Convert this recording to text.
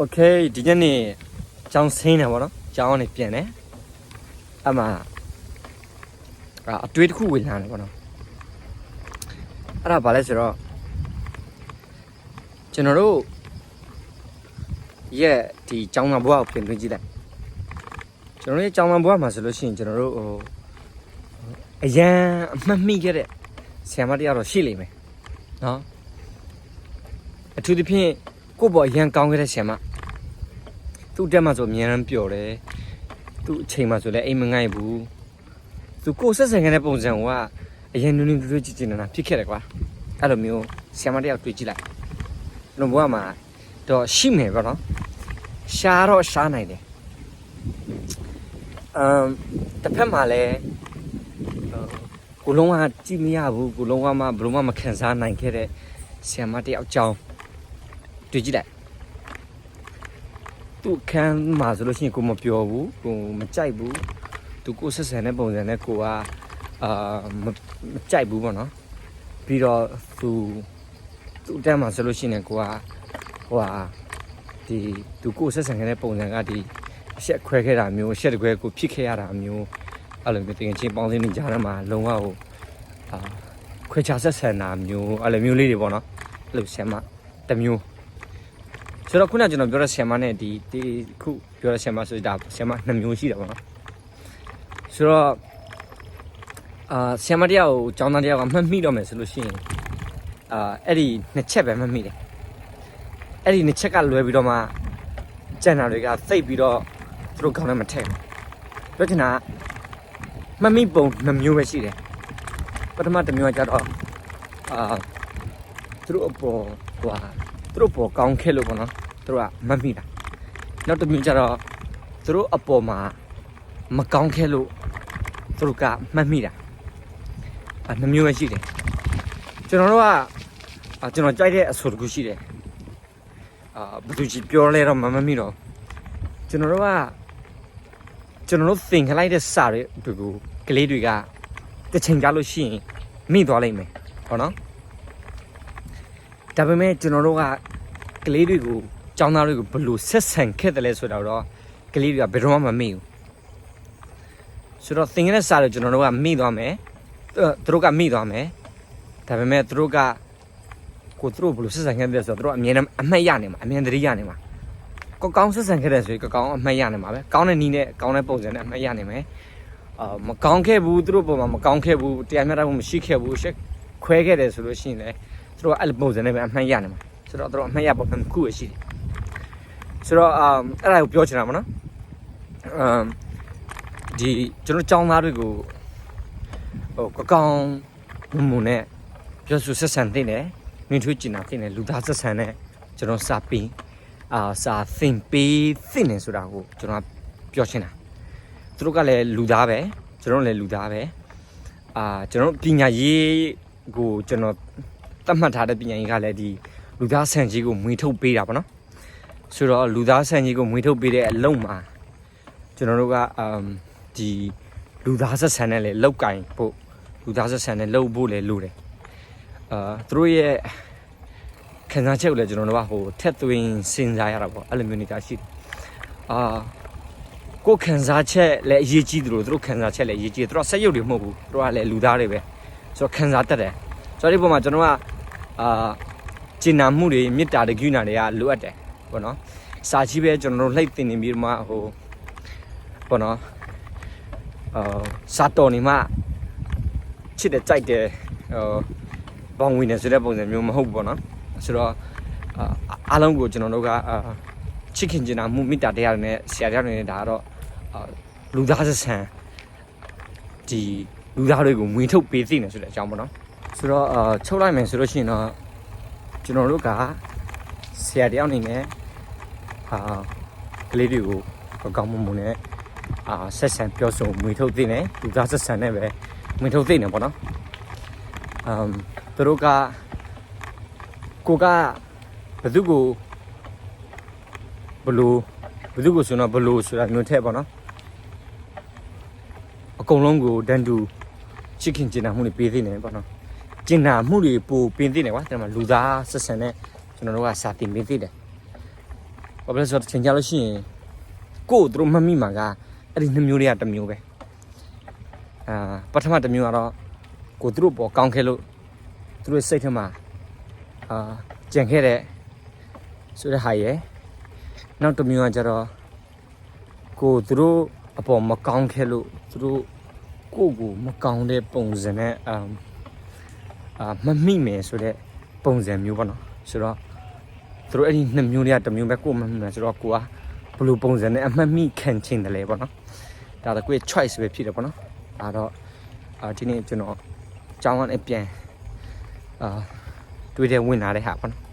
OK， ဒီနေ့နေကျောင်းဆင်းတယ်ဗောနော်ကျောင်းကနေပြန်တယ်အမှအတွေ့တစ်ခုဝင်လာတယ်ဗောနော်အဲ့ဒါဘာလဲဆိုတော့ကျွန်တော်တို့ရဲ့ဒီကျောင်းသားဘွားကိုပြင်သွင်းကြည့်လိုက်ကျွန်တော်တို့ရဲ့ကျောင်းသားဘွားမှာဆိုလို့ရှိရင်ကျွန်တော်တို့အရန်အမှတ်မိခဲ့တဲ့ဆရာမတရားတော့ရှိလိမ့်မယ်နော်အထူးသဖြင့်ကိုယ့်ဘောအရန်ကောင်းခဲ့တဲ့ဆရာမသူ့တက်မှာဆိုအများအားပျော်တယ်သူ့အချိန်မှာဆိုလည်းအိမ်မငိုက်ဘူးသူကိုယ်ဆက်ဆံခဲ့တဲ့ပုံစံကအရင်နူးနူးတွေ့ကြည့်နေတာဖြစ်ခဲ့တယ်ကွာအဲ့လိုမျိုးဆရာမတယောက်တွေ့ကြည့်လိုက်ကျွန်တော်ဘွားမှာတော့ရှိမယ်ပေါ့နော်ရှားတော့ရှားနိုင်တယ်တစ်ဖက်မှာလည်းကိုလုံးဝကြည့်မရဘူးကိုလုံးဝမှဘယ်လိုမှမခံစားနိုင်ခဲ့တဲ့ဆရာမတယောက်အကြောင်းတွေ့ကြည့်လိုက်သူခန်းမှာဆိုလို့ရှိရင်ကိုမပြောဘူးကိုမကြိုက်ဘူးသူကိုဆက်ဆံတဲ့ပုံစံနဲ့ကိုကမကြိုက်ဘူးပေါ့နော်ပြီးတော့သူတက်မှာဆိုလို့ရှိရင်ကိုကဒီသူကိုဆက်ဆံတဲ့ပုံစံကဒီအဆက်ခွဲခဲ့တာမျိုးအဆက်တကွဲကိုဖြစ်ခဲ့ရတာမျိုးအဲ့လိုမျိုးတင်ချင်းပေါင်းစင်းနေကြတယ်မှာလုံးဝဟိုခွဲခြားဆက်ဆံတာမျိုးအဲ့လိုမျိုးလေးတွေပေါ့နော်အဲ့လိုဆရာမတစ်မျိုးဆိုတော့ခုနကကျွန်တော်ပြောတဲ့ဆရာမနဲ့ဒီခုပြောတဲ့ဆရာမဆိုတာဆရာမ2မျိုးရှိတယ်ပေါ့နော်ဆိုတော့ဆရာမတရားကိုကျောင်းသားတရားကမှတ်မိတော့မယ်ဆိုလို့ရှိရင်အဲ့ဒီ2ချက်ပဲမှတ်မိတယ်အဲ့ဒီ2ချက်ကလွဲပြီးတော့မှကျန်တာတွေကသိပ်ပြီးတော့သူတို့ခေါင်းထဲမထည့်ဘူးပြောချင်တာမှတ်မိပုံ2မျိုးပဲရှိတယ်ပထမတစ်မျိုးကကြတော့သူတို့အပေါ်သူတို့ပေါ်ကောင်းခဲ့လို့ပေါ့နော်သူတို့ကမတ်မိတာနောက်တစ်မျိုးကျတော့သူတို့အပေါ်မှာမကောင်းခဲ့လို့သူတို့ကမှတ်မိတာ2မျိုးပဲရှိတယ်ကျွန်တော်တို့ကကျွန်တော်ကြိုက်တဲ့အဆိုတစ်ခုရှိတယ်ဘယ်သူကြီးပြောလဲတော့မမှတ်မိတော့ကျွန်တော်တို့သင်ခလိုက်တဲ့စာတွေကိုကလေးတွေကတစ်ချိန်ကြာလို့ရှိရင်မိသွားလိမ့်မယ်ဟုတ်နော်ဒါပေမဲ့ကျွန်တော်တို့ကကလေးတွေကိုကျောင်းသားတွေကိုဘယ်လိုဆက်ဆံခဲ့တယ်လဲဆိုတော့ကလေးတွေကဘယ်တော့မှမမေ့ဘူးဆိုတော့သင်ရတဲ့စာတွေကျွန်တော်တို့ကမေ့သွားမယ်သူတို့ကမေ့သွားမယ်ဒါပေမဲ့သူတို့ကကိုသူတို့ဘယ်လိုဆက်ဆံခဲ့တယ်ဆိုတော့သူတို့အမြဲတမ်းအမှတ်ရနေမှာအမြဲတမ်းရနေမှာကောင်းဆက်ဆံခဲ့တယ်ဆိုရင်ကောင်းအမှတ်ရနေမှာပဲကောင်းတဲ့နည်းနဲ့ကောင်းတဲ့ပုံစံနဲ့အမှတ်ရနေမယ်မကောင်းခဲ့ဘူးသူတို့ပုံမှာမကောင်းခဲ့ဘူးတရားမျှတမှုမရှိခဲ့ဘူးရှက်ခွဲခဲ့တယ်ဆိုလို့ရှိရင်လည်းသူတို့အဲ့လိုပုံစံနဲ့ပဲအမှတ်ရနေမှာဆိုတော့သူတို့အမှတ်ရပုံတစ်ခုပဲရှိတယ်ဆိုတော့အဲ့ဒါကိုပြောချင်တာပေါ့နော်ဒီကျွန်တော်ចောင်းသားတွေကိုကောင်းမွန်နဲ့ပြောဆိုဆက်ဆံသိတယ်နှွေးထွေးကျင်တာသိတယ်လူသားဆက်ဆံနဲ့ကျွန်တော်စာပြီးစာသင်ပေးသိတယ်ဆိုတာကိုကျွန်တော်ပြောချင်တာသူတို့ကလည်းလူသားပဲကျွန်တော်လည်းလူသားပဲကျွန်တော်ပညာရေးကိုကျွန်တော်သတ်မှတ်ထားတဲ့ပညာရေးကလည်းဒီလူသားဆန်ကြီးကိုမွေးထုတ်ပေးတာပေါ့နော်ဆိုတော့လူသားဆန်ကြီးကိုမွေးထုတ်ပေးတဲ့အလုံးမှာကျွန်တော်တို့ကဒီလူသားဆက်ဆံနဲ့လည်းလောက်ကင်ဖို့လူသားဆက်ဆံနဲ့လှုပ်ဖို့လည်းလိုတယ်သူတို့ရဲ့ခံစားချက်ကိုလည်းကျွန်တော်တို့ကထက်သွင်းစဉ်းစားရတာပေါ့အဲ့လိုမျိုးနေတာရှိတယ်ကိုခံစားချက်လည်းအရေးကြီးတယ်လို့သူတို့ခံစားချက်လည်းအရေးကြီးတယ်သူတို့ဆက်ရုပ်တွေမဟုတ်ဘူးသူတို့ကလည်းလူသားတွေပဲဆိုတော့ခံစားတတ်တယ်ဆိုတော့ဒီပုံမှာကျွန်တော်ကကျင်နာမှုတွေမေတ္တာတွေဂုဏတွေကလိုအပ်တယ်ပေါ့နော်စာကြီးပဲကျွန်တော်တို့လှိတ်တင်နေပြီးတော့မှပေါ့နော်စာတော်နေမှချစ်တယ်ကြိုက်တယ်ဘောင်းဝင်နေဆိုတဲ့ပုံစံမျိုးမဟုတ်ဘူးပေါ့နော်ဆိုတော့အားလုံးကိုကျွန်တော်တို့ကချစ်ခင်ကျင်နာမှုမေတ္တာတရားတွေနဲ့ဆရာတရားတွေနဲ့ဒါကတော့လူသားဆက်ဆံဒီလူသားတွေကိုမွေးထုတ်ပေးသိနေဆိုတဲ့အကြောင်းပေါ့နော်ဆိုတော့ချုပ်လိုက်မယ်ဆိုလို့ရှိရင်တော့ကျွန်တော်တို့ကဆရာတရားအနေနဲ့ကလေးတွေကိုကောင်းမွန်မွန်နဲ့ဆက်ဆံပြောဆိုမွေးထုတ်သိနေလူသားဆက်ဆံနဲ့ပဲမွေးထုတ်သိနေပေါ့နော်သူတို့ကကိုကဘယ်သူကိုဆိုတော့ဘလို့ဆိုတာမျိုးထက်ပေါ့နော်အကုန်လုံးကိုတန်တူချစ်ခင်ကျင်နာမှုတွေပေးသိနေပေါ့နော်ကျင်နာမှုတွေပိုပေးသိနေကွာကျွန်တော်လူသားဆက်ဆံနဲ့ကျွန်တော်တို့ကစာတင်ပေးသိတယ် ဘာဖြစ်လဲဆိုတော့ချိန်ကြလို့ရှိရင်ကိုယ်တို့မှတ်မိမှာကအဲ့ဒီ2မျိုးတွေကတစ်မျိုးပဲပထမတစ်မျိုးကတော့ကိုသူတို့ပေါ်ကောင်းခဲ့လို့သူတို့စိတ်ထဲမှာကြံခဲ့တဲ့ဆိုတဲ့ဟာရယ်နောက်တစ်မျိုးကကျတော့ကိုသူတို့အပေါ်မကောင်းခဲ့လို့သူတို့ကိုမကောင်းတဲ့ပုံစံနဲ့မမိမယ်ဆိုတဲ့ပုံစံမျိုးပေါ့နော်ဆိုတော့သူတို့အဲ့ဒီ2မျိုးတွေကတစ်မျိုးပဲကိုမမိမယ်ဆိုတော့ကိုကဘယ်လိုပုံစံနဲ့အမှတ်မိခံချင်တယ်လဲပေါ့နော်ဒါတော့ကိုယ့် choice ပဲဖြစ်တယ်ပေါ့နော်ဒါတော့ဒီနေ့ကျွန်တော်ကျောင်းကနေပြန်တွေးတဲ့ဝင်လာတဲ့ဟာပေါ့နော်